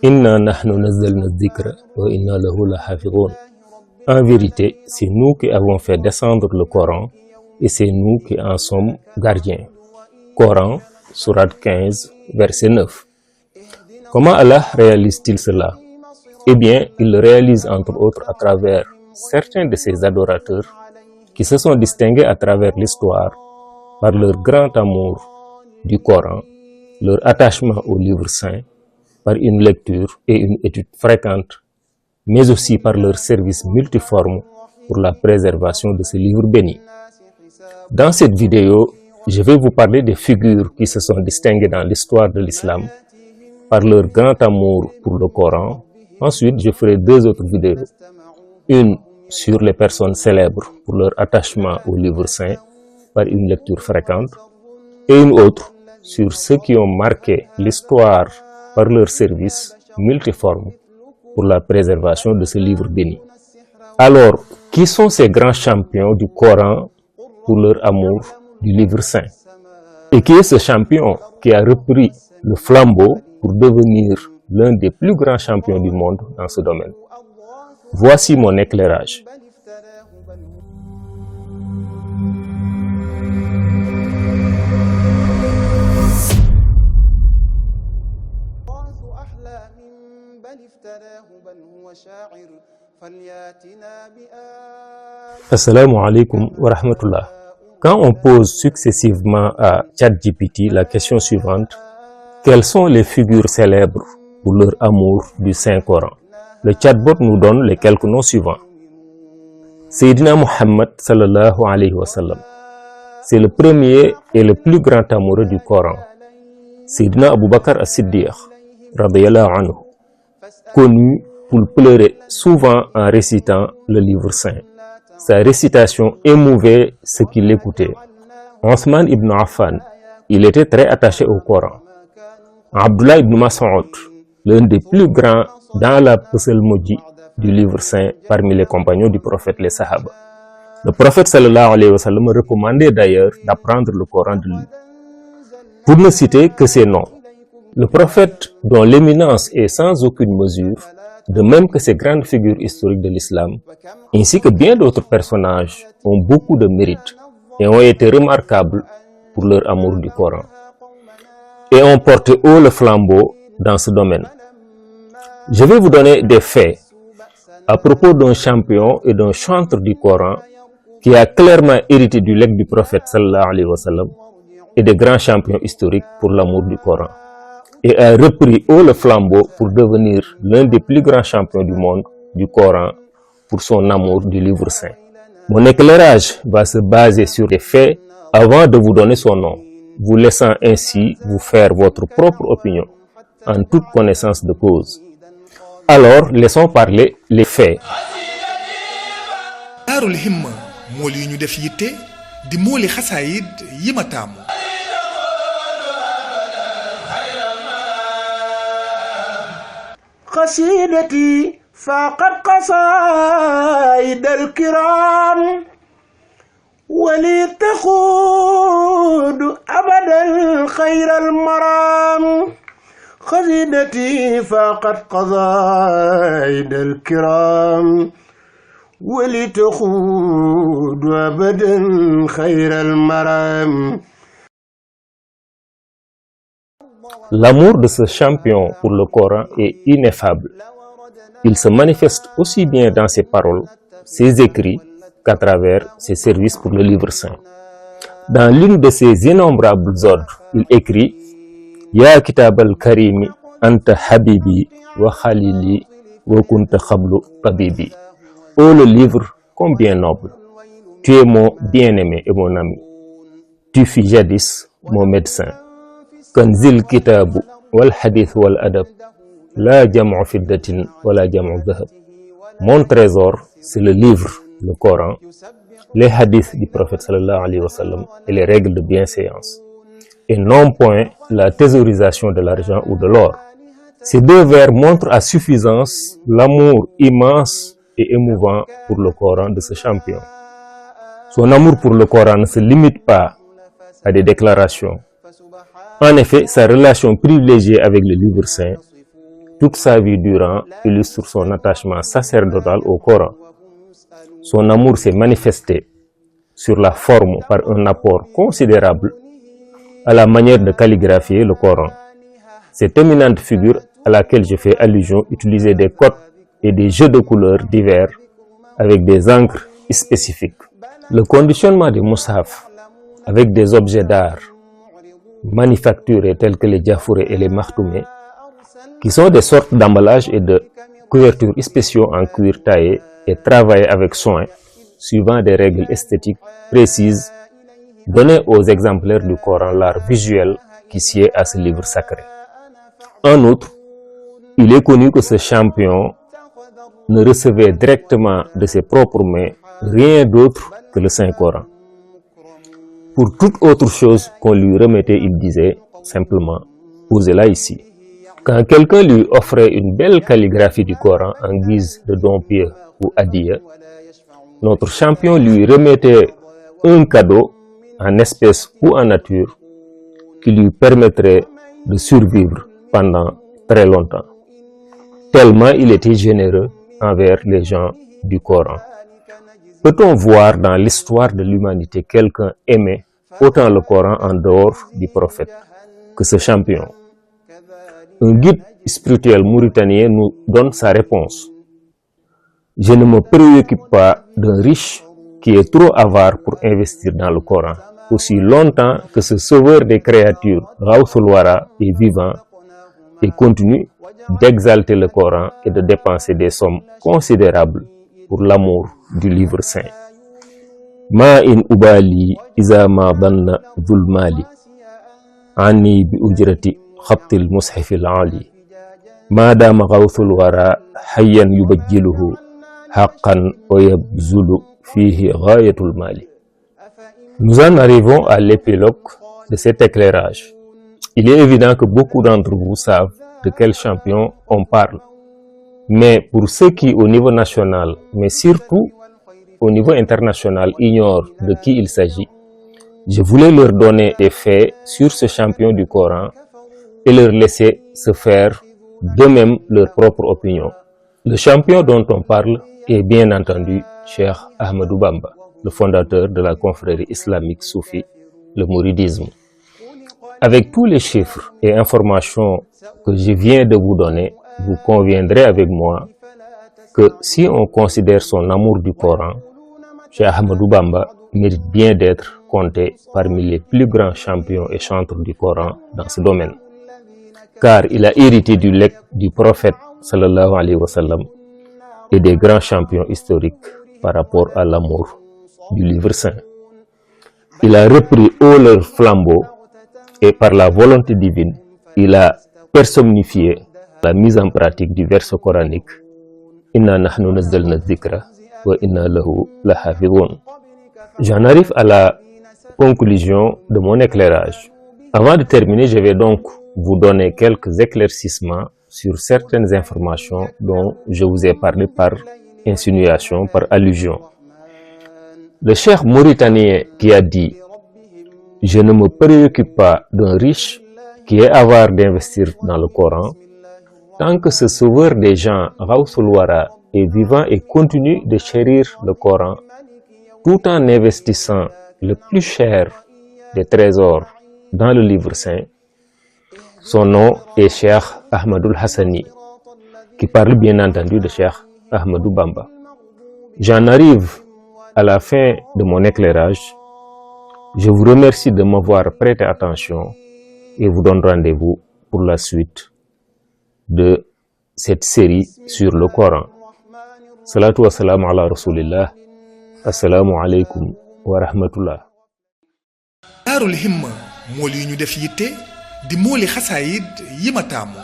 Inna nahnu nazzalna dhikra wa inna lahu lahafidhun. En vérité, c'est nous qui avons fait descendre le Coran et c'est nous qui en sommes gardiens. Coran, sourate 15, verset 9. Comment Allah réalise-t-il cela? Eh bien, il le réalise entre autres à travers certains de ses adorateurs qui se sont distingués à travers l'histoire par leur grand amour du Coran, leur attachement au livre saint, par une lecture et une étude fréquente, mais aussi par leur service multiforme pour la préservation de ce livre béni. Dans cette vidéo, je vais vous parler des figures qui se sont distinguées dans l'histoire de l'islam par leur grand amour pour le Coran. Ensuite, je ferai deux autres vidéos. Une sur les personnes célèbres pour leur attachement au livre saint par une lecture fréquente et une autre sur ceux qui ont marqué l'histoire par leur service multiforme pour la préservation de ce livre béni. Alors, qui sont ces grands champions du Coran pour leur amour du livre saint? Et qui est ce champion qui a repris le flambeau pour devenir l'un des plus grands champions du monde dans ce domaine? Voici mon éclairage. Assalamu alaikum wa rahmatullah. Quand on pose successivement à ChatGPT la question suivante, quelles sont les figures célèbres pour leur amour du Saint-Coran? Le chatbot nous donne les quelques noms suivants. Sayyidina Muhammad sallallahu alayhi wa sallam. C'est le premier et le plus grand amoureux du Coran. Sayyidina Abu Bakr as-Siddiq, radiyallahu anhu, connu pour pleurer souvent en récitant le livre saint. Sa récitation émouvait ceux qui l'écoutaient. Othman ibn Affan, il était très attaché au Coran. Abdullah ibn Mas'ud, l'un des plus grands dans la psalmodie du livre saint parmi les compagnons du prophète, les Sahaba. Le prophète sallallahu alayhi wa sallam recommandait d'ailleurs d'apprendre le Coran de lui. Pour ne citer que ces noms, le prophète dont l'éminence est sans aucune mesure, de même que ces grandes figures historiques de l'islam, ainsi que bien d'autres personnages, ont beaucoup de mérite et ont été remarquables pour leur amour du Coran et ont porté haut le flambeau dans ce domaine. Je vais vous donner des faits à propos d'un champion et d'un chantre du Coran qui a clairement hérité du legs du prophète sallallahu alayhi wa sallam et des grands champions historiques pour l'amour du Coran, et a repris haut le flambeau pour devenir l'un des plus grands champions du monde du Coran pour son amour du livre saint. Mon éclairage va se baser sur des faits avant de vous donner son nom, vous laissant ainsi vous faire votre propre opinion en toute connaissance de cause. Alors, laissons parler les faits. Daarul Himma mool yi ñu def yitte di mooli xasaayid yi ma taamu. قصيدتي فاقت قصائد الكرام ولي تخوض أبدا خير المرام. قصيدتي فاقت قصائد الكرام ولي تخوض أبدا خير المرام. L'amour de ce champion pour le Coran est ineffable. Il se manifeste aussi bien dans ses paroles, ses écrits, qu'à travers ses services pour le livre saint. Dans l'une de ses innombrables odes, il écrit « Ya kitab al-karimi, anta habibi, wa khalili, wa kunta khablu tabibi » Oh le livre combien noble, tu es mon bien-aimé et mon ami. Tu fus jadis mon médecin. Kanzil kitabu wal hadith wal adab la jam'u fiddatin wala jam'u dhahab. Mon trésor, c'est le livre, le Coran, les hadiths du prophète sallallahu alayhi wa sallam et les règles de bienséance, et non point la thésaurisation de l'argent ou de l'or. Ces deux vers montrent à suffisance l'amour immense et émouvant pour le Coran de ce champion. Son amour pour le Coran ne se limite pas à des déclarations, En effet, sa relation privilégiée avec le livre saint, toute sa vie durant, illustre son attachement sacerdotal au Coran. Son amour s'est manifesté sur la forme par un apport considérable à la manière de calligraphier le Coran. Cette éminente figure à laquelle je fais allusion utilisait des codes et des jeux de couleurs divers avec des encres spécifiques. Le conditionnement des mushaf avec des objets d'art manufacturés tels que les diafourés et les makhtoumés, qui sont des sortes d'emballages et de couvertures spéciaux en cuir taillé et travaillés avec soin, suivant des règles esthétiques précises, donnaient aux exemplaires du Coran l'art visuel qui sied à ce livre sacré. En outre, il est connu que ce champion ne recevait directement de ses propres mains rien d'autre que le Saint-Coran. Pour toute autre chose qu'on lui remettait, il disait simplement « posez-la ici ». Quand quelqu'un lui offrait une belle calligraphie du Coran en guise de don pieux ou hadiya, notre champion lui remettait un cadeau en espèces ou en nature qui lui permettrait de survivre pendant très longtemps. Tellement il était généreux envers les gens du Coran. Peut-on voir dans l'histoire de l'humanité quelqu'un aimer autant le Coran en dehors du prophète que ce champion? Un guide spirituel mauritanien nous donne sa réponse. Je ne me préoccupe pas d'un riche qui est trop avare pour investir dans le Coran, aussi longtemps que ce sauveur des créatures, Ghawthul Wara, est vivant et continue d'exalter le Coran et de dépenser des sommes considérables pour l'amour du livre saint. Ma in ubali iza ma danna dhul mali ani bi ujrati khabtil mushafil ali ma dama Ghawthul Wara hayyan yubajjiluhu haqqan wa yabzulu fihi ghayatul mali. Nous en arrivons à l'épilogue de cet éclairage. Il est évident que beaucoup d'entre vous savent de quel champion on parle. Mais pour ceux qui, au niveau national, mais surtout au niveau international, ignorent de qui il s'agit, je voulais leur donner des faits sur ce champion du Coran et leur laisser se faire d'eux-mêmes leur propre opinion. Le champion dont on parle est bien entendu Cheikh Ahmadou Bamba, le fondateur de la confrérie islamique soufie, le mouridisme. Avec tous les chiffres et informations que je viens de vous donner, vous conviendrez avec moi que si on considère son amour du Coran, Cheikh Ahmadou Bamba mérite bien d'être compté parmi les plus grands champions et chantres du Coran dans ce domaine. Car il a hérité du legs du prophète sallallahu alayhi wa sallam et des grands champions historiques par rapport à l'amour du livre saint. Il a repris haut leur flambeau et par la volonté divine, il a personnifié la mise en pratique du verset coranique Inna nahnu nazzalna dhikra wa inna lahu lahafidhun. J'en arrive à la conclusion de mon éclairage. Avant de terminer, je vais donc vous donner quelques éclaircissements sur certaines informations dont je vous ai parlé par insinuation, par allusion. Le cheikh mauritanien qui a dit « Je ne me préoccupe pas d'un riche qui est avare d'investir dans le Coran, tant que ce sauveur des gens, Ghawthul Wara, est vivant et continue de chérir le Coran, tout en investissant le plus cher des trésors dans le livre saint. Son nom est Cheikh Ahmadoul Hassani, qui parle bien entendu de Cheikh Ahmadou Bamba. J'en arrive à la fin de mon éclairage. Je vous remercie de m'avoir prêté attention et vous donne rendez-vous pour la suite de cette série sur le Coran. Salatu wa salam ala rasulillah. Assalamu alaikum wa rahmatullah. Daarul Himma mool yi ñu def yitte di mooli xasaayid yi ma taamu